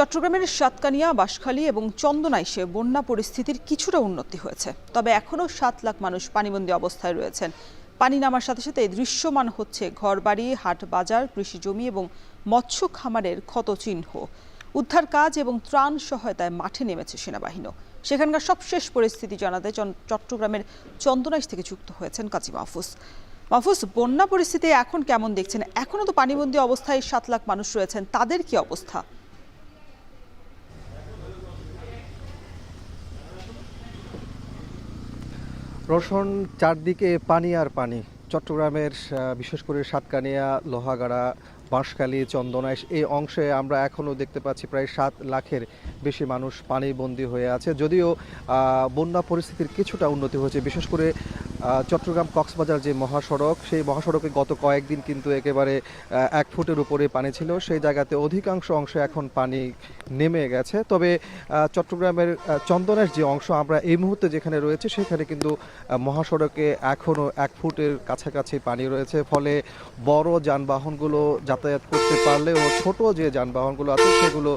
চট্টগ্রামের সাতকানিয়া, বাঁশখালী এবং চন্দনাইশে বন্যা পরিস্থিতির কিছুটা উন্নতি হয়েছে, তবে এখনও ৭ লাখ মানুষ পানিবন্দী অবস্থায় রয়েছেন। পানি নামার সাথে সাথে দৃশ্যমান হচ্ছে ঘরবাড়ি, হাট বাজার, কৃষি জমি এবং মৎস্য খামারের ক্ষতচিহ্ন। উদ্ধার কাজ এবং ত্রাণ সহায়তায় মাঠে নেমেছে সেনাবাহিনী। সেখানকার সবশেষ পরিস্থিতি জানাতে চট্টগ্রামের চন্দনাইশ থেকে যুক্ত হয়েছেন কাজী মাহফুজ। মাহফুজ, বন্যা পরিস্থিতি এখন কেমন দেখছেন? এখনও তো পানিবন্দী অবস্থায় ৭ লাখ মানুষ রয়েছেন, তাদের কি অবস্থা? রোশন, চারদিকে পানি আর পানি। চট্টগ্রামের বিশেষ করে সাতকানিয়া, লোহাগাড়া, বাঁশখালী, চন্দনাইশ এই অংশে আমরা এখনও দেখতে পাচ্ছি প্রায় ৭ লাখের বেশি মানুষ পানিবন্দী হয়ে আছে। যদিও বন্যা পরিস্থিতির কিছুটা উন্নতি হয়েছে, বিশেষ করে চট্টগ্রাম কক্সবাজার যে মহাসড়ক, সেই মহাসড়কে গত কয়েকদিন কিন্তু একেবারে 1 ফুটের উপরে পানি ছিল। সেই জায়গাতে অধিকাংশ অংশে এখন পানি নেমে গেছে। তবে চট্টগ্রামের চন্দনাইশ যে অংশ আমরা এই মুহূর্তে যেখানে রয়েছে, সেখানে কিন্তু মহাসড়কে এখনও 1 ফুটের কাছাকাছি পানি রয়েছে। ফলে বড় যানবাহনগুলো যাতায়াত করতে পারলেও ছোট যে যানবাহনগুলো আছে সেগুলো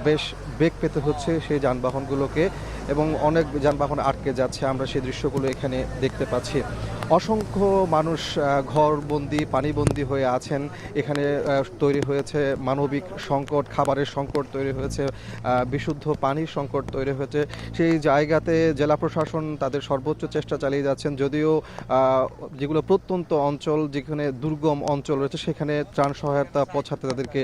বেশ বেগ পেতে হচ্ছে সেই যানবাহনগুলোকে, এবং অনেক যানবাহন আটকে যাচ্ছে। আমরা সেই দৃশ্যগুলো এখানে দেখতে পাচ্ছি। অসংখ্য মানুষ ঘরবন্দি, পানিবন্দি হয়ে আছেন। এখানে তৈরি হয়েছে মানবিক সংকট, খাবারের সংকট তৈরি হয়েছে, বিশুদ্ধ পানির সংকট তৈরি হয়েছে। সেই জায়গাতে জেলা প্রশাসন তাদের সর্বোচ্চ চেষ্টা চালিয়ে যাচ্ছেন। যদিও যেগুলো প্রত্যন্ত অঞ্চল, যেখানে দুর্গম অঞ্চল রয়েছে, সেখানে ত্রাণ সহায়তা পৌঁছাতে তাদেরকে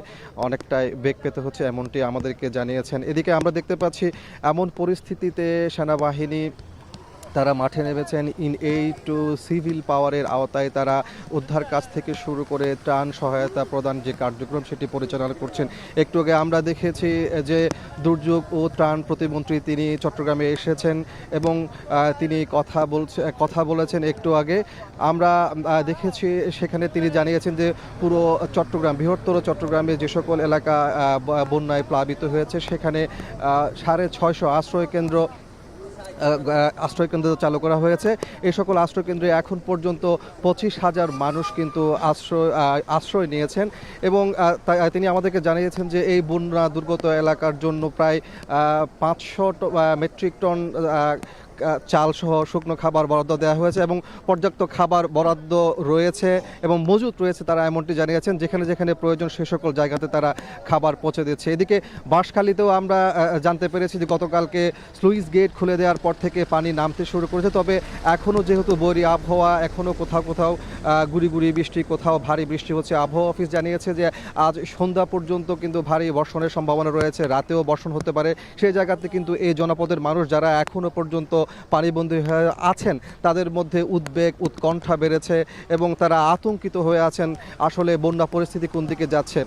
অনেকটাই বেগ পেতে হচ্ছে, এমনটি আমাদেরকে জানিয়েছেন। এদিকে আমরা দেখতে পাচ্ছি এমন পরিস্থিতিতে সেনাবাহিনী তারা মাঠে নেমেছেন। টু সিভিল পাওয়ারের আওতায় তারা উদ্ধার কাজ থেকে শুরু করে ত্রাণ সহায়তা প্রদান যে কার্যক্রম সেটি পরিচালনা করছেন। একটু আগে আমরা দেখেছি যে দুর্যোগ ও ত্রাণ প্রতিমন্ত্রী তিনি চট্টগ্রামে এসেছেন এবং তিনি কথা বলেছেন। একটু আগে আমরা দেখেছি সেখানে তিনি জানিয়েছেন যে পুরো চট্টগ্রাম, বৃহত্তর চট্টগ্রামে যে সকল এলাকা বন্যায় প্লাবিত হয়েছে, সেখানে 650 আশ্রয়কেন্দ্র চালু করা হয়েছে। এই সকল আশ্রয়কেন্দ্রে এখন পর্যন্ত 25,000 মানুষ কিন্তু আশ্রয় নিয়েছেন, এবং তিনি আমাদেরকে জানিয়েছেন যে এই বন্যা দুর্গত এলাকার জন্য প্রায় 500 মেট্রিক টন চাল সহ শুকনো খাবার বরাদ্দ দেওয়া হয়েছে এবং পর্যাপ্ত খাবার বরাদ্দ রয়েছে এবং মজুত রয়েছে। তারা এমনটি জানিয়েছেন, যেখানে যেখানে প্রয়োজন সে সকল জায়গাতে তারা খাবার পৌঁছে দিচ্ছে। এদিকে বাঁশখালীতেও আমরা জানতে পেরেছি যে গতকালকে স্লুইস গেট খুলে দেওয়ার পর থেকে পানি নামতে শুরু করেছে। তবে এখনও যেহেতু বৈরী আবহাওয়া, এখনও কোথাও কোথাও গুড়ি গুড়ি বৃষ্টি, কোথাও ভারী বৃষ্টি হচ্ছে। আবহাওয়া অফিস জানিয়েছে যে আজ সন্ধ্যা পর্যন্ত কিন্তু ভারী বর্ষণের সম্ভাবনা রয়েছে, রাতেও বর্ষণ হতে পারে। সেই জায়গাতে কিন্তু এই জনপদের মানুষ যারা এখনও পর্যন্ত পানিবন্দী হয়ে আছেন, তাদের মধ্যে উদ্বেগ, উৎকণ্ঠা বেড়েছে এবং তারা আতঙ্কিত হয়ে আছেন আসলে বন্যা পরিস্থিতি কোন দিকে যাচ্ছে।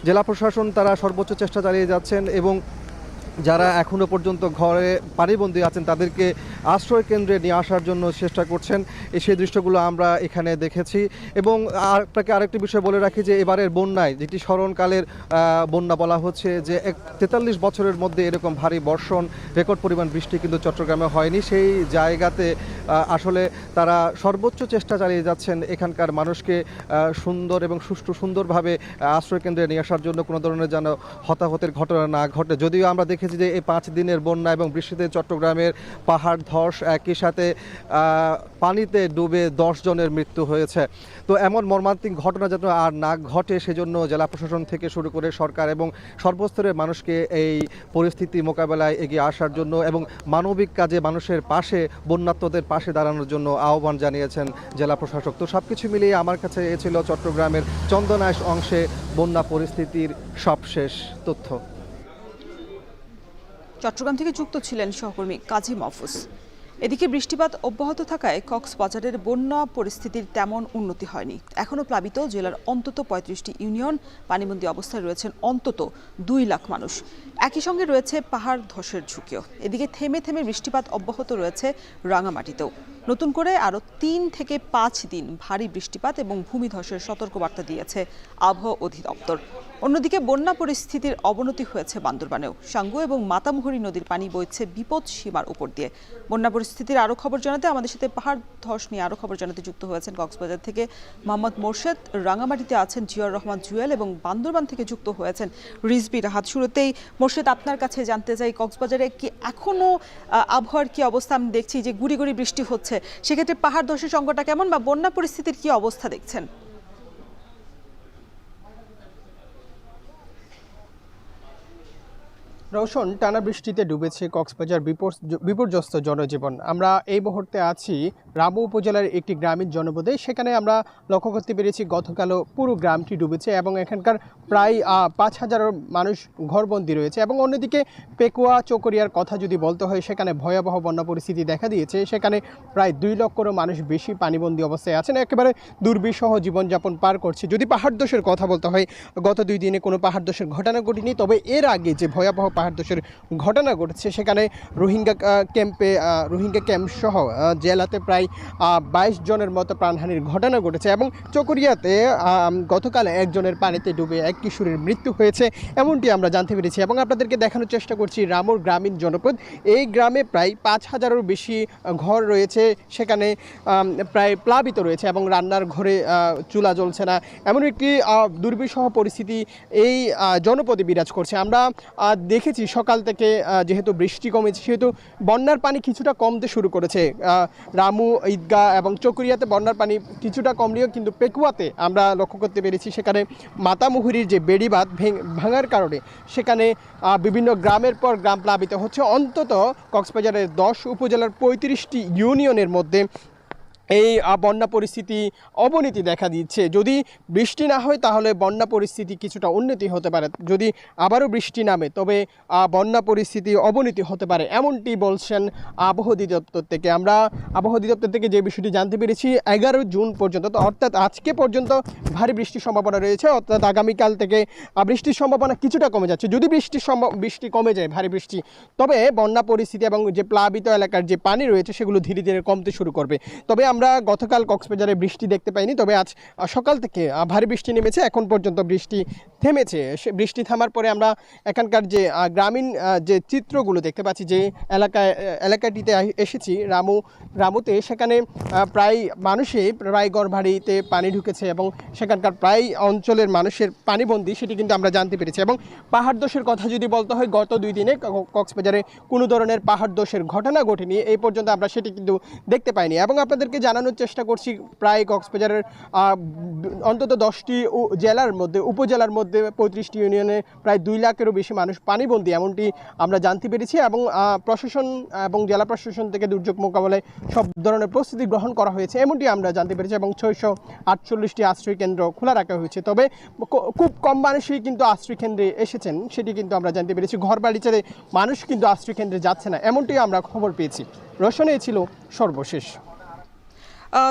জেলা প্রশাসন তারা সর্বোচ্চ চেষ্টা চালিয়ে যাচ্ছেন এবং যারা এখনও পর্যন্ত ঘরে পানিবন্দী আছেন তাদেরকে আশ্রয় কেন্দ্রে নিয়ে আসার জন্য চেষ্টা করছেন। সেই দৃশ্যগুলো আমরা এখানে দেখেছি। এবং আপনাকে আরেকটি বিষয় বলে রাখি যে এবারের বন্যায়, যেটি স্মরণকালের বন্যা বলা হচ্ছে, যে 43 বছরের মধ্যে এরকম ভারী বর্ষণ, রেকর্ড পরিমাণ বৃষ্টি কিন্তু চট্টগ্রামে হয়নি। সেই জায়গাতে আসলে তারা সর্বোচ্চ চেষ্টা চালিয়ে যাচ্ছেন এখানকার মানুষকে সুন্দর এবং সুন্দরভাবে আশ্রয় কেন্দ্রে নিয়ে আসার জন্য, কোনো ধরনের যেন হতাহতের ঘটনা না ঘটে। যদিও আমরা দেখেছি যে এই 5 দিনের বন্যা এবং বৃষ্টিতে চট্টগ্রামের পাহাড় ধস, একই সাথে পানিতে ডুবে 10 জনের মৃত্যু হয়েছে। তো এমন মর্মান্তিক ঘটনা যেন আর না ঘটে, সেজন্য জেলা প্রশাসন থেকে শুরু করে সরকার এবং সর্বস্তরের মানুষকে এই পরিস্থিতি মোকাবেলায় এগিয়ে আসার জন্য এবং মানবিক কাজে মানুষের পাশে, বন্যার্তদের পাশে দাঁড়ানোর জন্য আহ্বান জানিয়েছেন জেলা প্রশাসক। তো সবকিছু মিলিয়ে আমার কাছে এ ছিল চট্টগ্রামের চন্দনাইশ অংশে বন্যা পরিস্থিতির সবশেষ তথ্য। চট্টগ্রাম থেকে যুক্ত ছিলেন সহকর্মী কাজী মাহফুজ। এদিকে বৃষ্টিপাত অব্যাহত থাকায় কক্সবাজারের বন্যা পরিস্থিতির তেমন উন্নতি হয়নি। এখনও প্লাবিত জেলার অন্তত 35টি ইউনিয়ন, পানিবন্দী অবস্থায় রয়েছেন অন্তত 2 লাখ মানুষ। একই সঙ্গে রয়েছে পাহাড় ধসের ঝুঁকিও। এদিকে থেমে থেমে বৃষ্টিপাত অব্যাহত রয়েছে রাঙামাটিতেও। নতুন করে আরও ৩ থেকে ৫ দিন ভারী বৃষ্টিপাত এবং ভূমিধসের সতর্কবার্তা দিয়েছে আবহাওয়া অধিদপ্তর। অন্যদিকে বন্যা পরিস্থিতির অবনতি হয়েছে বান্দরবানেও। সাঙ্গু এবং মাতামুহুরী নদীর পানি বইছে বিপদ সীমার উপর দিয়ে। বন্যা পরিস্থিতির আরও খবর জানাতে আমাদের সাথে পাহাড় ধস নিয়ে আরও খবর জানাতে যুক্ত হয়েছেন কক্সবাজার থেকে মোহাম্মদ মোর্শেদ, রাঙামাটিতে আছেন জিয়াউর রহমান জুয়েল এবং বান্দরবান থেকে যুক্ত হয়েছেন রিজবি রাহাত। শুরুতেই মোর্শেদ, আপনার কাছে জানতে চাই, কক্সবাজারে কি এখনো আবহাওয়ার কি অবস্থা? আমি দেখছি যে গুড়ি গুড়ি বৃষ্টি হচ্ছে, সেক্ষেত্রে পাহাড় ধসের সংকটটা কেমন বা বন্যা পরিস্থিতির কি অবস্থা দেখছেন? রওশন, টানা বৃষ্টিতে ডুবেছে কক্সবাজার বিপর্যস্ত জনজীবন। আমরা এই মুহূর্তে আছি রামু উপজেলার একটি গ্রামীণ জনপদে। সেখানে আমরা লক্ষ্য করতে পেরেছি গতকালও পুরো গ্রামটি ডুবেছে এবং এখানকার প্রায় ৫,০০০ মানুষ ঘরবন্দি রয়েছে। এবং অন্যদিকে পেকুয়া চকরিয়ার কথা যদি বলতে হয়, সেখানে ভয়াবহ বন্যা পরিস্থিতি দেখা দিয়েছে। সেখানে প্রায় ২ লক্ষেরও মানুষ বেশি পানিবন্দী অবস্থায় আছেন, একেবারে দুর্বিষহ জীবনযাপন পার করছে। যদি পাহাড় ধসের কথা বলতে হয়, গত ২ দিনে কোনো পাহাড় ধসের ঘটনা ঘটেনি, তবে এর আগে যে ভয়াবহ পাহাড় ধসের ঘটনা ঘটেছে সেখানে রোহিঙ্গা ক্যাম্প সহ জেলাতে প্রায় ২২ জনের মতো প্রাণহানির ঘটনা ঘটেছে। এবং চকরিয়াতে গতকাল একজনের পানিতে ডুবে এক কিশোরের মৃত্যু হয়েছে, এমনটি আমরা জানতে পেরেছি। এবং আপনাদেরকে দেখানোর চেষ্টা করছি রামুর গ্রামীণ জনপদ। এই গ্রামে প্রায় ৫,০০০-এরও বেশি ঘর রয়েছে, সেখানে প্রায় প্লাবিত রয়েছে এবং রান্নার ঘরে চুলা জ্বলছে না, এমন একটি দুর্বিষহ পরিস্থিতি এই জনপদে বিরাজ করছে। আমরা দেখেছি সকাল থেকে যেহেতু বৃষ্টি কমেছে, সেহেতু বন্যার পানি কিছুটা কমতে শুরু করেছে। রামু, ঈদগাহ এবং চকরিয়াতে বন্যার পানি কিছুটা কমলেও কিন্তু পেকুয়াতে আমরা লক্ষ্য করতে পেরেছি সেখানে মাতামুহুরীর যে বেড়িবাঁধ ভাঙার কারণে সেখানে বিভিন্ন গ্রামের পর গ্রাম প্লাবিত হচ্ছে। অন্তত কক্সবাজারের ১০ উপজেলার ৩৫টি ইউনিয়নের মধ্যে এই বন্যা পরিস্থিতি অবনতি দেখা দিচ্ছে। যদি বৃষ্টি না হয় তাহলে বন্যা পরিস্থিতি কিছুটা উন্নতি হতে পারে, যদি আবারও বৃষ্টি নামে তবে বন্যা পরিস্থিতি অবনতি হতে পারে, এমনটি বলছেন আবহাওয়া অধিদপ্তর থেকে। আমরা আবহাওয়া অধিদপ্তর থেকে যে বিষয়টি জানতে পেরেছি, ১১ জুন পর্যন্ত, অর্থাৎ আজকে পর্যন্ত ভারী বৃষ্টির সম্ভাবনা রয়েছে। অর্থাৎ আগামীকাল থেকে বৃষ্টির সম্ভাবনা কিছুটা কমে যাচ্ছে। যদি বৃষ্টি কমে যায়, ভারী বৃষ্টি, তবে বন্যা পরিস্থিতি এবং যে প্লাবিত এলাকার যে পানি রয়েছে সেগুলো ধীরে ধীরে কমতে শুরু করবে। তবে আমরা গতকাল কক্সবাজারে বৃষ্টি দেখতে পাইনি, তবে আজ সকাল থেকে ভারী বৃষ্টি নেমেছে, এখন পর্যন্ত বৃষ্টি থেমেছে। বৃষ্টি থামার পরে আমরা এখানকার যে গ্রামীণ যে চিত্রগুলো দেখতে পাচ্ছি, যে এলাকাটিতে এসেছি রামুতে, সেখানে প্রায় মানুষই প্রায় ঘরবাড়িতে পানি ঢুকেছে এবং সেখানকার প্রায় অঞ্চলের মানুষের পানিবন্দী, সেটি কিন্তু আমরা জানতে পেরেছি। এবং পাহাড় ধসের কথা যদি বলতে হয়, গত ২ দিনে কক্সবাজারে কোনো ধরনের পাহাড় ধসের ঘটনা ঘটেনি, এই পর্যন্ত আমরা সেটি কিন্তু দেখতে পাইনি। এবং আপনাদেরকে জানানোর চেষ্টা করছি, প্রায় কক্সবাজারের অন্তত ১০টি জেলার মধ্যে, উপজেলার মধ্যে ৩৫টি ইউনিয়নে প্রায় ২ লাখেরও বেশি মানুষ পানিবন্দী, এমনটি আমরা জানতে পেরেছি। এবং প্রশাসন এবং জেলা প্রশাসন থেকে দুর্যোগ মোকাবেলায় সব ধরনের প্রস্তুতি গ্রহণ করা হয়েছে, এমনটি আমরা জানতে পেরেছি। এবং ৬৪৮টি আশ্রয় কেন্দ্র খোলা রাখা হয়েছে। তবে খুব কম মানুষই কিন্তু আশ্রয় কেন্দ্রে এসেছেন, সেটি কিন্তু আমরা জানতে পেরেছি। ঘর বাড়ি ছেড়ে মানুষ কিন্তু আশ্রয় কেন্দ্রে যাচ্ছে না, এমনটি আমরা খবর পেয়েছি। রোশন, এই ছিল সর্বশেষ।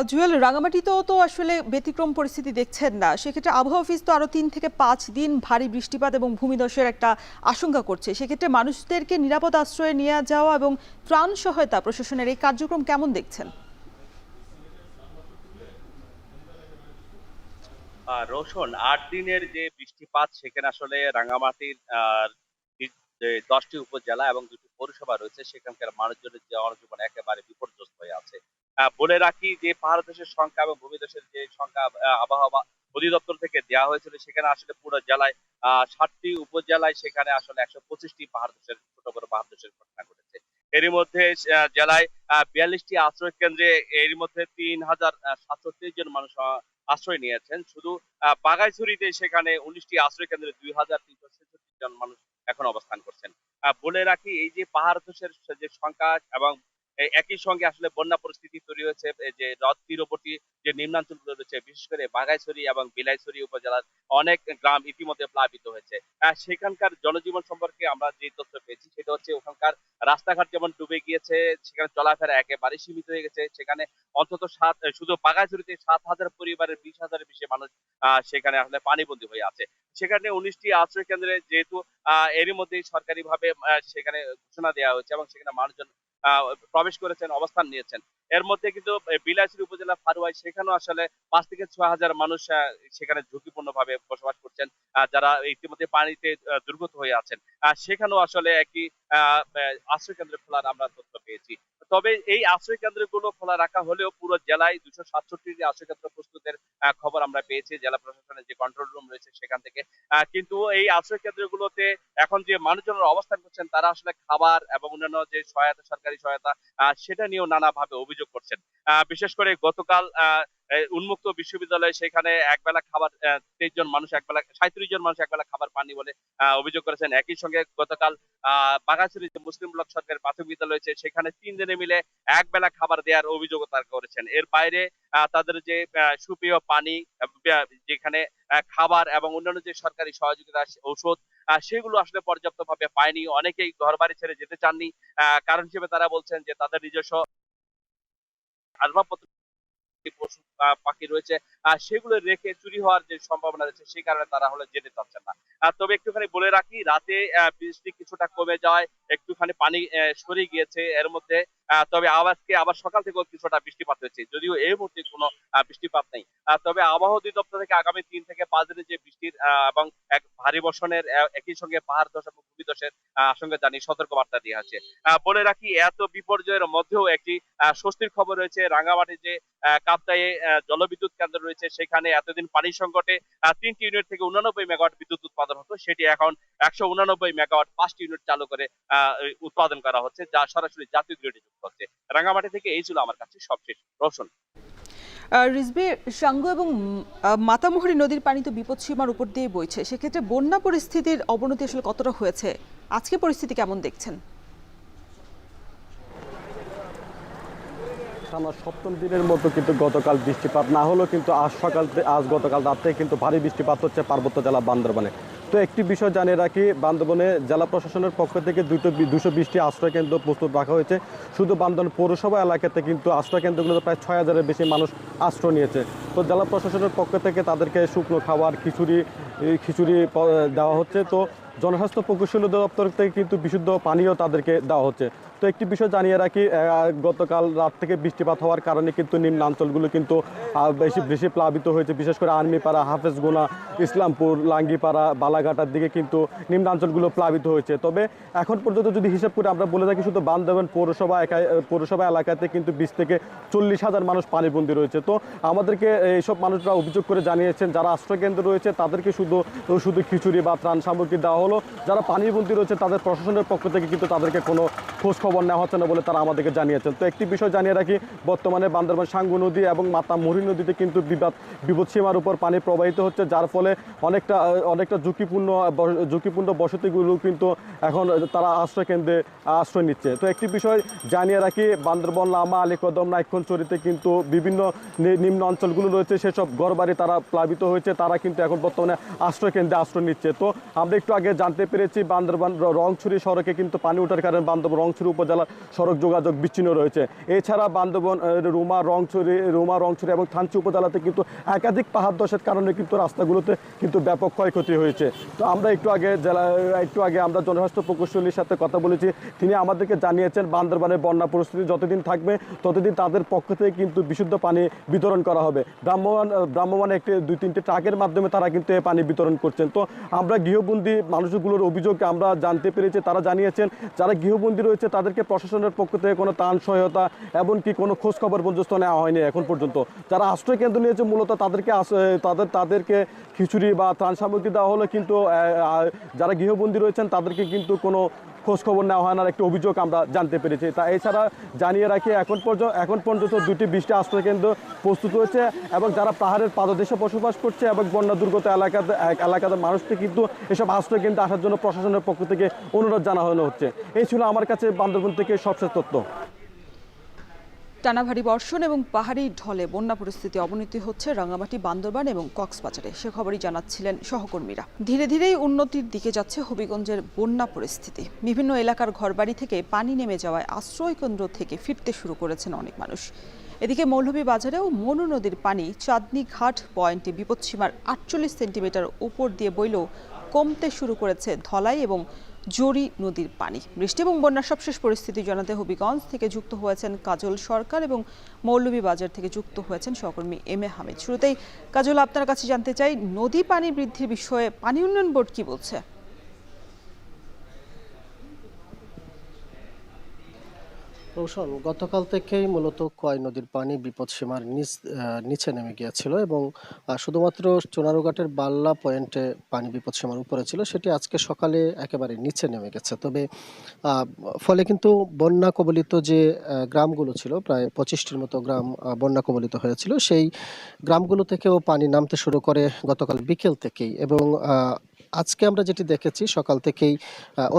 জুয়েল, রাঙামাটিতেও তো আসলে ব্যতিক্রম পরিস্থিতি দেখছেন না, সেক্ষেত্রে আবহাওয়া অফিস তো আরো ৩ থেকে ৫ দিন ভারী বৃষ্টিপাত এবং ভূমিধসের একটা আশঙ্কা করছে। সেক্ষেত্রে মানুষদেরকে নিরাপদ আশ্রয়ে নিয়ে যাওয়া এবং ত্রাণ সহায়তা প্রশাসনের এই কার্যক্রম কেমন দেখছেন? রোশন, ৮ দিনের যে বৃষ্টিপাত, সেখানে আসলে রাঙামাটির ১০টি উপজেলা এবং ২টি পৌরসভা রয়েছে, সেখানকার মানুষজনের জনজীবন একেবারে বিপর্যস্ত হয়ে আছে। বলে রাখি যে পাহাড় ধসের সংখ্যা এবং ভূমিধসের যে সংখ্যা আবহাওয়া অধিদপ্তর থেকে দেওয়া হয়েছিল, সেখানে আসলে পুরো জেলায় ৭টি উপজেলায় সেখানে আসলে ১২৫টি পাহাড় ধসের, ছোট বড় পাহাড় ধসের ঘটনা ঘটেছে। এরই মধ্যে জেলায় ৪২টি আশ্রয় কেন্দ্রে এর মধ্যে ৩,৭৩০ জন মানুষ আশ্রয় নিয়েছেন। শুধু বাঘাইছড়িতে সেখানে ১৯টি আশ্রয় কেন্দ্রে ২,৩৬৬ জন মানুষ এখন অবস্থান করছেন। বলে রাখি, এই যে পাহাড় ধসের যে সংখ্যা এবং একই সঙ্গে আসলে বন্যা পরিস্থিতি তৈরি হয়েছে। এই যে হ্রদ তীরবর্তী যে নিম্নাঞ্চলগুলো রয়েছে, বিশেষ করে বাঘাইছড়ি এবং বিলাইছড়ি উপজেলার অনেক গ্রাম ইতিমধ্যে প্লাবিত হয়েছে। সেখানকার জনজীবন সম্পর্কে আমরা যে তথ্য পেয়েছি সেটা হচ্ছে ওখানকার রাস্তাঘাট যেমন ডুবে গিয়েছে, সেখানে চলাফেরা একেবারে সীমিত হয়ে গেছে। সেখানে অন্তত শুধু বাঘাইছড়িতে ৭,০০০ পরিবারের ২০,০০০ বেশি মানুষ সেখানে আসলে পানিবন্দী হয়ে আছে। সেখানে ১৯টি আশ্রয় কেন্দ্রে যেহেতু এরই মধ্যেই সরকারিভাবে সেখানে ঘোষণা দেওয়া হয়েছে এবং সেখানে মানুষজন প্রবেশ করেছেন, অবস্থান নিয়েছেন। এর মধ্যে কিন্তু বিলাসিনী উপজেলা ফারুয়াই সেখানেও আসলে ৫ থেকে ৬,০০০ মানুষ সেখানে ঝুঁকিপূর্ণভাবে বসবাস করছেন, যারা ইতিমধ্যে পানিতে দুর্গত হয়ে আছেন। সেখানেও আসলে একটি আশ্রয় কেন্দ্র খোলার আমরা তথ্য পেয়েছি। তবে এই আশ্রয় কেন্দ্রগুলো খোলা রাখা হলেও পুরো জেলায় ২৬৭টি আশ্রয় কেন্দ্র প্রস্তুতের খবর আমরা পেয়েছি জেলা প্রশাসনের যে কন্ট্রোল রুম রয়েছে সেখান থেকে। কিন্তু এই আশ্রয় কেন্দ্রগুলোতে এখন যে মানুষজনের অবস্থান করছেন তারা আসলে খাবার এবং অন্যান্য যে সহায়তা, সরকারি সহায়তা সেটা নিয়েও নানাভাবে অভিযোগ করছেন। বিশেষ করে গতকাল উন্মুক্ত বিশ্ববিদ্যালয়ে সেখানে একবেলা খাবার ৩০ জন মানুষ একবেলা ৩৭ জন মানুষ একবেলা খাবার পাননি বলে অভিযোগ করেছেন। একই সঙ্গে গতকাল বাঘাছড়ি যে মুসলিম ব্লক সরকারি প্রাথমিক বিদ্যালয় রয়েছে সেখানে ৩ জনে মিলে একবেলা খাবার দেওয়ার অভিযোগও তারা করেছেন। এর বাইরে তাদের যে সুপেয় পানি, যেখানে খাবার এবং অন্যান্য যে সরকারি সহযোগিতা, ঔষধ সেগুলো আসলে পর্যাপ্তভাবে পায়নি। অনেকেই ঘরবাড়ি ছেড়ে যেতে চাননি। কারণ হিসেবে তারা বলছেন যে তাদের নিজস্ব আসবাবপত্র, পশু পাখি রয়েছে সেগুলো রেখে চুরি হওয়ার যে সম্ভাবনা রয়েছে সেই কারণে তারা হলে যেতে চাচ্ছেন না। তবে একটুখানি বলে রাখি, রাতে বৃষ্টি কিছুটা কমে যায়, একটুখানি পানি সরে গিয়েছে এর মধ্যে। তবে আজকে আবার সকাল থেকেও কিছুটা বৃষ্টিপাত হয়েছে, যদিও এই মুহূর্তে কোনো বৃষ্টিপাত নেই। তবে আবহাওয়া অধিদপ্তর থেকে আগামী ৩ থেকে ৫ দিনের যে বৃষ্টির এবং এক ভারী বর্ষণের একই সঙ্গে পাহাড় ধস এবং ভূমিধসের আশঙ্কা জানিয়ে সতর্কবার্তা দেওয়া হয়েছে। বলে রাখি, এত বিপর্যয়ের মধ্যেও একটি স্বস্তির খবর রয়েছে। রাঙ্গামাটি যে কাপ্তায়ে জলবিদ্যুৎ কেন্দ্র রয়েছে সেখানে এতদিন পানি সংকটে ৩টি ইউনিট থেকে ৮৯ মেগাওয়াট বিদ্যুৎ উৎপাদন হতো, সেটি এখন ১৮৯ মেগাওয়াট ৫টি ইউনিট চালু করে উৎপাদন করা হচ্ছে, যা সরাসরি জাতীয় গ্রিডে যুক্ত হচ্ছে। রাঙ্গামাটি থেকে এই ছিল আমার কাছে সবশেষ। রোশন। রিজভী, সাঙ্গু এবং মাতামুহুরী নদীর পানি তো বিপদসীমার উপর দিয়ে বইছে, সেক্ষেত্রে বন্যা পরিস্থিতির অবনতি আসলে কতটা হয়েছে? আজকে পরিস্থিতি কেমন দেখছেন? টানা সপ্তম দিনের মতো কিন্তু গতকাল বৃষ্টিপাত না হলেও কিন্তু আজ গতকাল রাতে কিন্তু ভারী বৃষ্টিপাত হচ্ছে পার্বত্য জেলা বান্দরবানে। তো একটি বিষয় জানিয়ে রাখি, বান্দরবানে জেলা প্রশাসনের পক্ষ থেকে 220টি আশ্রয় কেন্দ্র প্রস্তুত রাখা হয়েছে। শুধু বান্দরবান পৌরসভা এলাকাতে কিন্তু আশ্রয় কেন্দ্রগুলোতে প্রায় 6,000-এর বেশি মানুষ আশ্রয় নিয়েছে। তো জেলা প্রশাসনের পক্ষ থেকে তাদেরকে শুকনো খাবার, খিচুড়ি দেওয়া হচ্ছে। তো জনস্বাস্থ্য প্রকৌশলী দপ্তর থেকে কিন্তু বিশুদ্ধ পানীয় তাদেরকে দেওয়া হচ্ছে। তো একটি বিষয় জানিয়ে রাখি, গতকাল রাত থেকে বৃষ্টিপাত হওয়ার কারণে কিন্তু নিম্নাঞ্চলগুলো কিন্তু বেশি প্লাবিত হয়েছে। বিশেষ করে আর্মিপাড়া, হাফেজগোনা, ইসলামপুর, লাঙ্গিপাড়া, বালাঘাটার দিকে কিন্তু নিম্নাঞ্চলগুলো প্লাবিত হয়েছে। তবে এখন পর্যন্ত যদি হিসাব করে আমরা বলে থাকি, শুধু বান্দরবান পৌরসভা এলাকাতে কিন্তু 20 থেকে 40,000 মানুষ পানিবন্দী রয়েছে। তো আমাদেরকে এইসব মানুষরা অভিযোগ করে জানিয়েছেন যারা আশ্রয়কেন্দ্র রয়েছে তাদেরকে শুধু খিচুড়ি বা ত্রাণ সামগ্রী দেওয়া হলো। যারা পানিবন্দী রয়েছে তাদের প্রশাসনের পক্ষ থেকে কিন্তু তাদেরকে কোনো খোঁজ খবর নেওয়া হচ্ছে না বলে তারা আমাদেরকে জানিয়েছেন। তো একটি বিষয় জানিয়ে রাখি, বর্তমানে বান্দরবান সাঙ্গু নদী এবং মাতামুহুরী নদীতে কিন্তু বিপদসীমার উপর পানি প্রবাহিত হচ্ছে, যার ফলে অনেকটা ঝুঁকিপূর্ণ বসতিগুলো কিন্তু এখন তারা আশ্রয়কেন্দ্রে আশ্রয় নিচ্ছে। তো একটি বিষয় জানিয়ে রাখি, বান্দরবান, লামা, আলীকদম, নাইক্ষণচুরিতে কিন্তু বিভিন্ন নিম্ন অঞ্চলগুলো রয়েছে, সেসব ঘরবাড়ি তারা প্লাবিত হয়েছে, তারা কিন্তু এখন বর্তমানে আশ্রয়কেন্দ্রে আশ্রয় নিচ্ছে। তো আমরা একটু আগে জানতে পেরেছি বান্দরবান রংছড়ি সড়কে কিন্তু পানি ওঠার কারণে বান্দরবান রংছড়ি উপজেলার সড়ক যোগাযোগ বিচ্ছিন্ন রয়েছে। এছাড়া বান্দরবান রুমা, রংছড়ি এবং থানচি উপজেলাতে কিন্তু একাধিক পাহাড় ধসের কারণে কিন্তু রাস্তাগুলোতে কিন্তু ব্যাপক ক্ষয়ক্ষতি হয়েছে। তো আমরা একটু আগে আমরা জনস্বাস্থ্য প্রকৌশলীর সাথে কথা বলেছি, তিনি আমাদেরকে জানিয়েছেন বান্দরবানের বন্যা পরিস্থিতি যতদিন থাকবে ততদিন তাদের পক্ষ থেকে কিন্তু বিশুদ্ধ পানি বিতরণ করা হবে। ভ্রাম্যমাণ 2-3টি ট্রাকের মাধ্যমে তারা কিন্তু এই পানি বিতরণ করছেন। তো আমরা গৃহবন্দী মানুষগুলোর অভিযোগ আমরা জানতে পেরেছি, তারা জানিয়েছেন যারা গৃহবন্দী রয়েছে তাদেরকে প্রশাসনের পক্ষ থেকে কোনো ত্রাণ সহায়তা এমনকি কোনো খোঁজ খবর পর্যন্ত নেওয়া হয়নি এখন পর্যন্ত। যারা আশ্রয় কেন্দ্র নিয়েছে মূলত তাদেরকে খিচুড়ি বা ত্রাণ সামগ্রী দেওয়া হলো, কিন্তু যারা গৃহবন্দী রয়েছেন তাদেরকে কিন্তু কোনো খোঁজ খবর নেওয়া হয় না, একটি অভিযোগ আমরা জানতে পেরেছি। তা এছাড়া জানিয়ে রাখি, এখন পর্যন্ত 220টি আশ্রয় কেন্দ্র প্রস্তুত হয়েছে এবং যারা পাহাড়ের পাদদেশে বসবাস করছে এবং বন্যা দুর্গত এলাকাতে মানুষকে কিন্তু এসব আশ্রয় কেন্দ্রে আসার জন্য প্রশাসনের পক্ষ থেকে অনুরোধ জানানো হচ্ছে। এই ছিল আমার কাছে বান্দরবান থেকে সবশেষ তথ্য। টানা ভারী বর্ষণ এবং পাহাড়ি ঢলে বন্যা পরিস্থিতি অবনতি হচ্ছে রাঙ্গামাটি, বান্দরবান এবং কক্সবাজারে। সে খবরই জানাচ্ছিলেন সহকর্মীরা। ধীরে ধীরেই উন্নতির দিকে যাচ্ছে হবিগঞ্জের বন্যা পরিস্থিতি। বিভিন্ন এলাকার ঘরবাড়ি থেকে পানি নেমে যাওয়ায় আশ্রয় কেন্দ্র থেকে ফিরতে শুরু করেছেন অনেক মানুষ। এদিকে মৌলভীবাজারেও মনু নদীর পানি চাঁদনী ঘাট পয়েন্টে বিপদসীমার 48 সেন্টিমিটার উপর দিয়ে বইলেও কমতে শুরু করেছে ধলাই এবং জরি নদীর পানি। বৃষ্টি এবং বন্যার সবশেষ পরিস্থিতি জানাতে হবিগঞ্জ থেকে যুক্ত হয়েছেন কাজল সরকার এবং মৌলভীবাজার থেকে যুক্ত হয়েছেন সহকর্মী এম এ হামিদ। শুরুতেই কাজল, আপনার কাছে জানতে চাই, নদী পানি বৃদ্ধির বিষয়ে পানি উন্নয়ন বোর্ড কি বলছে? রোশন, গতকাল থেকেই মূলত কয় নদীর পানি বিপদসীমার নিচে নেমে গিয়েছিল এবং শুধুমাত্র চুনারুঘাটের বাল্লা পয়েন্টে পানি বিপদসীমার উপরে ছিল, সেটি আজকে সকালে একেবারে নিচে নেমে গেছে। তবে ফলে কিন্তু বন্যা কবলিত যে গ্রামগুলো ছিল, প্রায় 25টির মতো গ্রাম বন্যা কবলিত হয়েছিল, সেই গ্রামগুলো থেকেও পানি নামতে শুরু করে গতকাল বিকেল থেকেই। এবং আজকে আমরা যেটি দেখেছি, সকাল থেকেই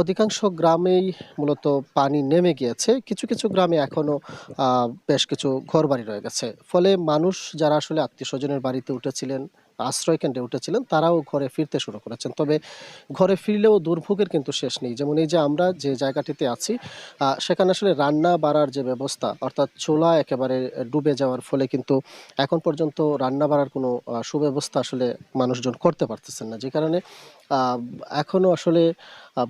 অধিকাংশ গ্রামেই মূলত পানি নেমে গিয়েছে। কিছু কিছু গ্রামে এখনো বেশ কিছু ঘরবাড়ি রয়ে গেছে। ফলে মানুষ যারা আসলে আত্মীয় স্বজনের বাড়িতে উঠেছিলেন, আশ্রয় কেন্দ্রে উঠেছিলেন, তারাও ঘরে ফিরতে শুরু করেছেন। তবে ঘরে ফিরলেও দুর্ভোগের কিন্তু শেষ নেই। যেমন এই যে আমরা যে জায়গাটিতে আছি, সেখানে আসলে রান্না বাড়ার যে ব্যবস্থা, অর্থাৎ চুলা একেবারে ডুবে যাওয়ার ফলে কিন্তু এখন পর্যন্ত রান্না বাড়ার কোনো সুব্যবস্থা আসলে মানুষজন করতে পারতেছেন না, যে কারণে এখনো আসলে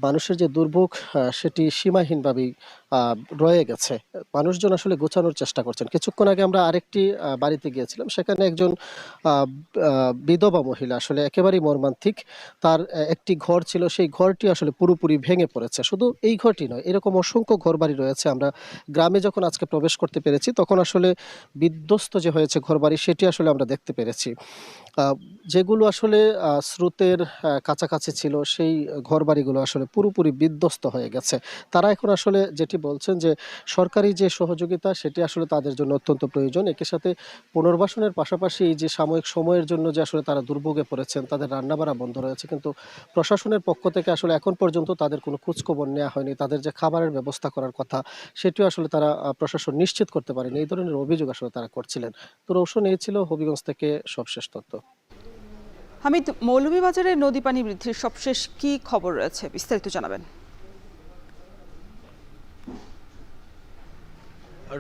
মানুষের যে দুর্ভোগ সেটি সীমাহীনভাবেই রয়ে গেছে। মানুষজন আসলে গোছানোর চেষ্টা করছেন। কিছুক্ষণ আগে আমরা আরেকটি বাড়িতে গিয়েছিলাম, সেখানে একজন বিধবা মহিলা, আসলে একেবারেই মর্মান্তিক। তার একটি ঘর ছিল, সেই ঘরটি আসলে পুরোপুরি ভেঙে পড়েছে। শুধু এই ঘরটি নয়, এরকম অসংখ্য ঘরবাড়ি রয়েছে। আমরা গ্রামে যখন আজকে প্রবেশ করতে পেরেছি, তখন আসলে বিধ্বস্ত যে হয়েছে ঘরবাড়ি, সেটি আসলে আমরা দেখতে পেরেছি। যেগুলো আসলে স্রোতের কাছাকাছি ছিল, সেই ঘরবাড়িগুলো আসলে পুরোপুরি বিধ্বস্ত হয়ে গেছে। তারা এখন আসলে যেটি বলছেন যে সরকারি যে সহযোগিতা, সেটি আসলে তাদের জন্য অত্যন্ত প্রয়োজন। একই সাথে পুনর্বাসনের পাশাপাশি এই যে সাময়িক সময়ের জন্য যে আসলে তারা দুর্ভোগে পড়েছেন, তাদের রান্নাবাড়া বন্ধ রয়েছে, কিন্তু প্রশাসনের পক্ষ থেকে আসলে এখন পর্যন্ত তাদের কোনো খোঁজখবর নেওয়া হয়নি। তাদের যে খাবারের ব্যবস্থা করার কথা, সেটিও আসলে তারা প্রশাসন নিশ্চিত করতে পারেনি। এই ধরনের অভিযোগ আসলে তারা করছিলেন। তো রৌশন, এই ছিল হবিগঞ্জ থেকে সবশেষ তথ্য। হামিদ, মৌলভীবাজারে নদী পানি বৃদ্ধির সবশেষ কি খবর রয়েছে, বিস্তারিত জানাবেন।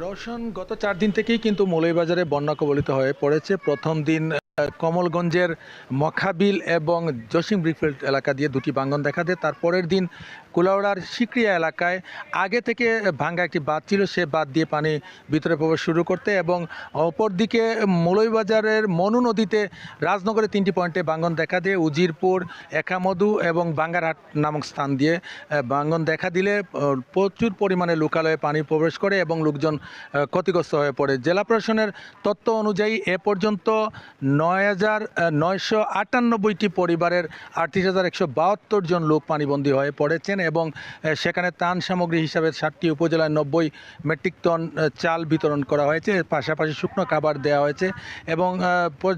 রওশন, গত 4 দিন থেকেই কিন্তু মৌলভীবাজারে বন্যা কবলিত হয়ে পড়েছে। প্রথম দিন কমলগঞ্জের মখাবিল এবং জসিম ব্রিকফিল্ড এলাকা দিয়ে দুটি ভাঙন দেখা দেয়। তারপরের দিন কুলাউড়ার সিকরিয়া এলাকায় আগে থেকে ভাঙ্গা একটি বাঁধ ছিল, সে বাঁধ দিয়ে পানি ভিতরে প্রবেশ শুরু করতে, এবং অপরদিকে মৌলভীবাজারের মনু নদীতে রাজনগরের 3টি পয়েন্টে ভাঙন দেখা দিয়ে উজিরপুর, একামধু এবং বাঙ্গারহাট নামক স্থান দিয়ে ভাঙন দেখা দিলে প্রচুর পরিমাণে লোকালয়ে পানি প্রবেশ করে এবং লোকজন ক্ষতিগ্রস্ত হয়ে পড়ে। জেলা প্রশাসনের তথ্য অনুযায়ী এ পর্যন্ত 9,998টি পরিবারের 38,172 জন লোক পানিবন্দী হয়ে পড়েছেন এবং সেখানে ত্রাণ সামগ্রী হিসাবে 7টি উপজেলায় 90 মেট্রিক টন চাল বিতরণ করা হয়েছে। পাশাপাশি শুকনো খাবার দেওয়া হয়েছে এবং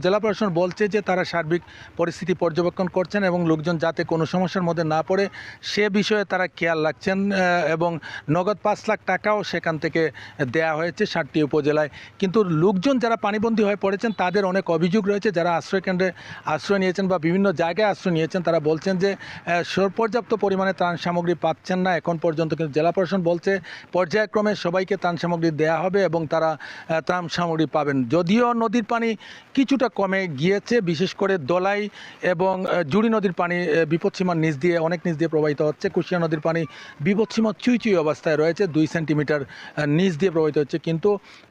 জেলা প্রশাসন বলছে যে তারা সার্বিক পরিস্থিতি পর্যবেক্ষণ করছেন এবং লোকজন যাতে কোনো সমস্যার মধ্যে না পড়ে সে বিষয়ে তারা খেয়াল রাখছেন এবং নগদ 5 লাখ টাকাও সেখান থেকে দেয়া হয়েছে 7টি উপজেলায়। কিন্তু লোকজন যারা পানিবন্দী হয়ে পড়েছেন তাদের অনেক অভিযোগ রয়েছে। যারা আশ্রয় কেন্দ্রে আশ্রয় নিয়েছেন বা বিভিন্ন জায়গায় আশ্রয় নিয়েছেন, তারা বলছেন যে পর্যাপ্ত পরিমাণে ত্রাণ সামগ্রী পাচ্ছেন না এখন পর্যন্ত। কিন্তু জেলা প্রশাসন বলছে পর্যায়ক্রমে সবাইকে ত্রাণ সামগ্রী দেওয়া হবে এবং তারা ত্রাণ সামগ্রী পাবেন। যদিও নদীর পানি কিছুটা কমে গিয়েছে, বিশেষ করে দোলাই এবং জুড়ি নদীর পানি বিপদসীমার নিচ দিয়ে অনেক নিচ দিয়ে প্রবাহিত হচ্ছে। কুশিয়া নদীর পানি বিপদসীমা চুই অবস্থায় রয়েছে, 2 সেন্টিমিটার নিচ দিয়ে প্রবাহিত হচ্ছে। কিন্তু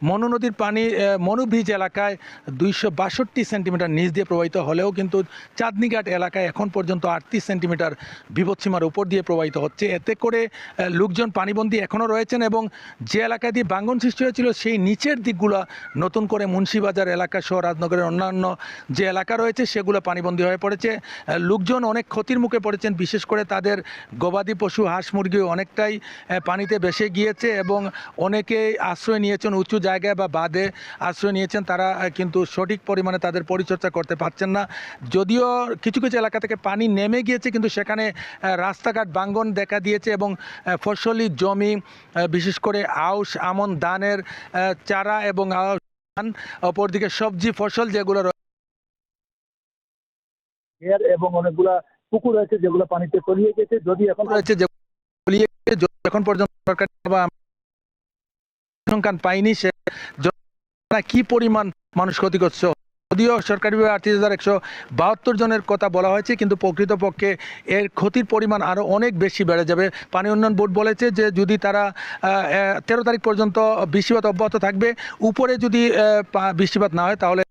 মনু নদীর পানি মনু ব্রিজ এলাকায় 262 সেন্টিমিটার নিচ দিয়ে প্রবাহিত হলেও কিন্তু চাঁদনীঘাট এলাকায় এখন পর্যন্ত 38 সেন্টিমিটার বিপদসীমার উপর দিয়ে প্রবাহিত হচ্ছে। এতে করে লোকজন পানিবন্দী এখনও রয়েছেন এবং যে এলাকা দিয়ে ভাঙন সৃষ্টি হয়েছিল সেই নিচের দিকগুলো নতুন করে মুন্সিবাজার এলাকা সহ রাজনগরের অন্যান্য যে এলাকা রয়েছে সেগুলো পানিবন্দী হয়ে পড়েছে। লোকজন অনেক ক্ষতির মুখে পড়েছেন, বিশেষ করে তাদের গবাদি পশু হাঁস মুরগি অনেকটাই পানিতে ভেসে গিয়েছে এবং অনেকে আশ্রয় নিয়েছেন উঁচু জায়গায় বা বাঁধে আশ্রয় নিয়েছেন। তারা কিন্তু সঠিক পরিমাণে তাদের পরিচর্যা করতে পারছেন না। যদিও কিছু কিছু এলাকা থেকে পানি নেমে গিয়েছে, কিন্তু সেখানে রাস্তাঘাট ভাঙন দেখা দিয়েছে এবং ফসলি জমি, বিশেষ করে আউশ, আমন, ধানের চারা এবং আউশ ধান, অপরদিকে সবজি ফসল যেগুলো এবং অনেকগুলা পুকুর রয়েছে যেগুলো পানিতে তলিয়ে গেছে। যদি এখন রয়েছে, এখন পর্যন্ত সরকারি সংখ্যান পাইনি সে কি পরিমাণ মানুষ ক্ষতিগ্রস্ত। যদিও সরকারিভাবে 38,172 জনের কথা বলা হয়েছে, কিন্তু প্রকৃতপক্ষে এর ক্ষতির পরিমাণ আরও অনেক বেশি বেড়ে যাবে। পানি উন্নয়ন বোর্ড বলেছে যে যদি তারা 13 তারিখ পর্যন্ত বৃষ্টিপাত অব্যাহত থাকবে, উপরে যদি বৃষ্টিপাত না হয় তাহলে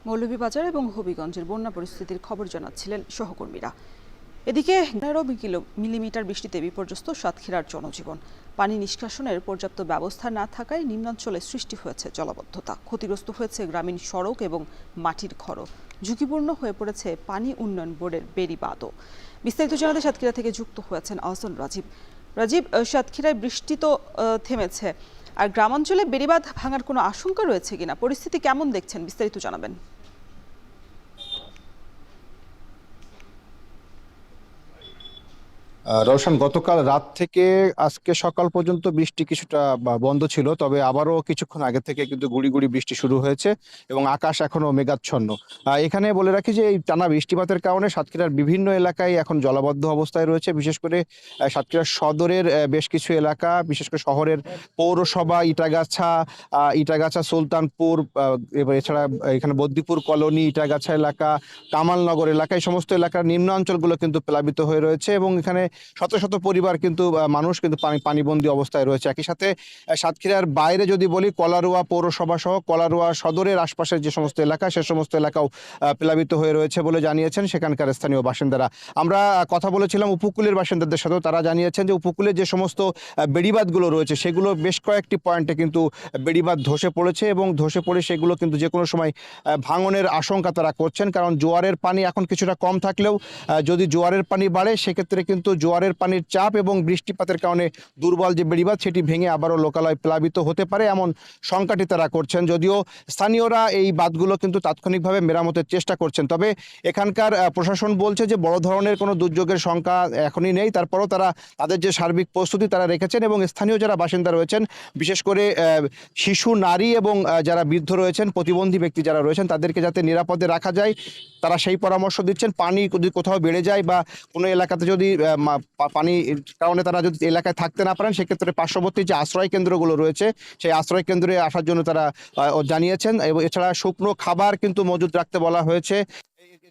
মৌলভীবাজার এবং হবিগঞ্জের বন্যা পরিস্থিতির খবর জানাচ্ছিলেন সহকর্মীরা। এদিকে 11 মিলিমিটার বৃষ্টিতে বিপর্যস্ত সাতক্ষীরার জনজীবন। পানি নিষ্কাশনের পর্যাপ্ত ব্যবস্থা না থাকায় নিম্নাঞ্চলে সৃষ্টি হয়েছে জলাবদ্ধতা। ক্ষতিগ্রস্ত হয়েছে গ্রামীণ সড়ক এবং মাটির ঘরও। ঝুঁকিপূর্ণ হয়ে পড়েছে পানি উন্নয়ন বোর্ডের বেড়িবাঁধও। বিস্তারিত জানাতে সাতক্ষীরা থেকে যুক্ত হয়েছেন আহসান রাজীব। রাজীব, সাতক্ষীরায় বৃষ্টি তো থেমেছে, আর গ্রামাঞ্চলে বেড়িবাঁধ ভাঙার কোনো আশঙ্কা রয়েছে কিনা, পরিস্থিতি কেমন দেখছেন, বিস্তারিত জানাবেন। রওশন, গতকাল রাত থেকে আজকে সকাল পর্যন্ত বৃষ্টি কিছুটা বন্ধ ছিল, তবে আবারও কিছুক্ষণ আগে থেকে কিন্তু গুড়ি গুড়ি বৃষ্টি শুরু হয়েছে এবং আকাশ এখনো মেঘাচ্ছন্ন। এখানে বলে রাখি যে এই টানা বৃষ্টিপাতের কারণে সাতক্ষীরার বিভিন্ন এলাকায় এখন জলাবদ্ধ অবস্থায় রয়েছে। বিশেষ করে সাতক্ষীরা সদরের বেশ কিছু এলাকা, বিশেষ করে শহরের পৌরসভা ইটাগাছা, সুলতানপুর, এছাড়া এখানে বদ্দিপুর কলোনি, ইটাগাছা এলাকা, কামালনগর এলাকা, এই সমস্ত এলাকার নিম্নাঞ্চলগুলো কিন্তু প্লাবিত হয়ে রয়েছে এবং এখানে শত শত পরিবার কিন্তু মানুষ কিন্তু পানিবন্দী অবস্থায় রয়েছে। একই সাথে সাতক্ষীরার বাইরে যদি বলি, কলারোয়া পৌরসভা সহ কলারোয়া সদরের আশপাশের যে সমস্ত এলাকা, সে সমস্ত এলাকাও প্লাবিত হয়ে রয়েছে বলে জানিয়েছেন সেখানকার স্থানীয় বাসিন্দারা। আমরা কথা বলেছিলাম উপকূলের বাসিন্দাদের সাথেও, তারা জানিয়েছেন যে উপকূলে যে সমস্ত বেড়িবাঁধগুলো রয়েছে সেগুলো বেশ কয়েকটি পয়েন্টে কিন্তু বেড়িবাঁধ ধসে পড়েছে এবং ধসে পড়ে সেগুলো কিন্তু যে কোনো সময় ভাঙনের আশঙ্কা তারা করছেন। কারণ জোয়ারের পানি এখন কিছুটা কম থাকলেও যদি জোয়ারের পানি বাড়ে সেক্ষেত্রে কিন্তু জোয়ারের পানির চাপ এবং বৃষ্টিপাতের কারণে দুর্বল যে বেড়িবাঁধ সেটি ভেঙে আবারও লোকালয় প্লাবিত হতে পারে, এমন শঙ্কাটি তারা করছেন। যদিও স্থানীয়রা এই বাঁধগুলো কিন্তু তাৎক্ষণিকভাবে মেরামতের চেষ্টা করছেন, তবে এখানকার প্রশাসন বলছে যে বড় ধরনের কোনো দুর্যোগের শঙ্কা এখনই নেই। তারপরও তারা তাদের যে সার্বিক প্রস্তুতি তারা রেখেছেন এবং স্থানীয় যারা বাসিন্দা রয়েছেন, বিশেষ করে শিশু, নারী এবং যারা বৃদ্ধ রয়েছেন, প্রতিবন্ধী ব্যক্তি যারা রয়েছেন, তাদেরকে যাতে নিরাপদে রাখা যায় তারা সেই পরামর্শ দিচ্ছেন। পানি যদি কোথাও বেড়ে যায় বা কোনো এলাকাতে যদি পানির কারণে তারা যদি এলাকায় থাকতে না পারেন, সেক্ষেত্রে পার্শ্ববর্তী যে আশ্রয় কেন্দ্রগুলো রয়েছে সেই আশ্রয় কেন্দ্রে আসার জন্য তারা জানিয়েছেন। এবং এছাড়া শুকনো খাবার কিন্তু মজুদ রাখতে বলা হয়েছে।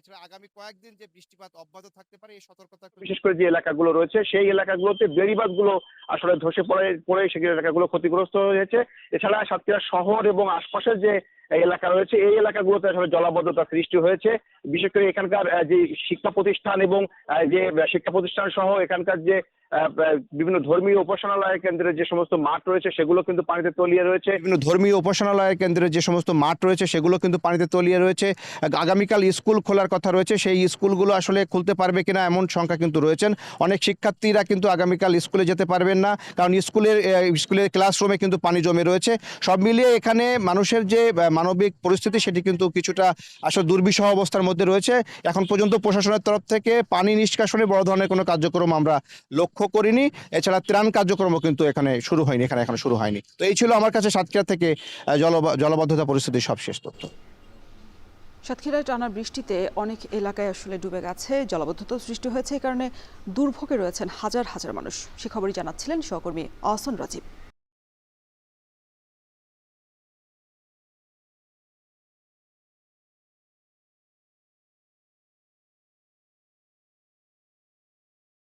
এছাড়া আগামী কয়েকদিন যে বৃষ্টিপাত অব্যাহত থাকতে পারে এই সতর্কতা, বিশেষ করে যে এলাকাগুলো রয়েছে সেই এলাকাগুলোতে বেড়িবাঁধগুলো আসলে ধসে পড়ে সেই এলাকাগুলো ক্ষতিগ্রস্ত হয়েছে। এছাড়া সাতক্ষীরা শহর এবং আশপাশের যে এলাকা রয়েছে এই এলাকাগুলোতে আসলে জলাবদ্ধতা সৃষ্টি হয়েছে। বিশেষ করে এখানকার যে শিক্ষা প্রতিষ্ঠান এবং যে শিক্ষা প্রতিষ্ঠান সহ এখানকার যে বিভিন্ন ধর্মীয় উপাসনালয় কেন্দ্রের যে সমস্ত মাঠ রয়েছে সেগুলো কিন্তু পানিতে তলিয়ে রয়েছে। আগামীকাল স্কুল খোলার কথা রয়েছে, সেই স্কুলগুলো আসলে খুলতে পারবে কিনা এমন শঙ্কা কিন্তু রয়েছেন। অনেক শিক্ষার্থীরা কিন্তু আগামীকাল স্কুলে যেতে পারবেন না, কারণ স্কুলের ক্লাসরুমে কিন্তু পানি জমে রয়েছে। সব মিলিয়ে এখানে মানুষের যে মানবিক পরিস্থিতি সেটি কিন্তু কিছুটা আসলে দুর্বিষহ অবস্থার মধ্যে রয়েছে। এখন পর্যন্ত প্রশাসনের তরফ থেকে পানি নিষ্কাশনে বড় ধরনের কোনো কার্যক্রম আমরা লক্ষ্য করিনি। এছাড়া ত্রাণ কার্যক্রমও কিন্তু এখানে শুরু হয়নি। তো এই ছিল আমার কাছে সাতক্ষীরা থেকে জলবদ্ধতা পরিস্থিতির সবশেষ তথ্য। সাতক্ষীরায় টানা বৃষ্টিতে অনেক এলাকায় আসলে ডুবে গেছে, জলাবদ্ধতা সৃষ্টি হয়েছে, এই কারণে দুর্ভোগে রয়েছেন হাজার হাজার মানুষ। সে খবরই জানাচ্ছিলেন সহকর্মী আহসান রাজীব।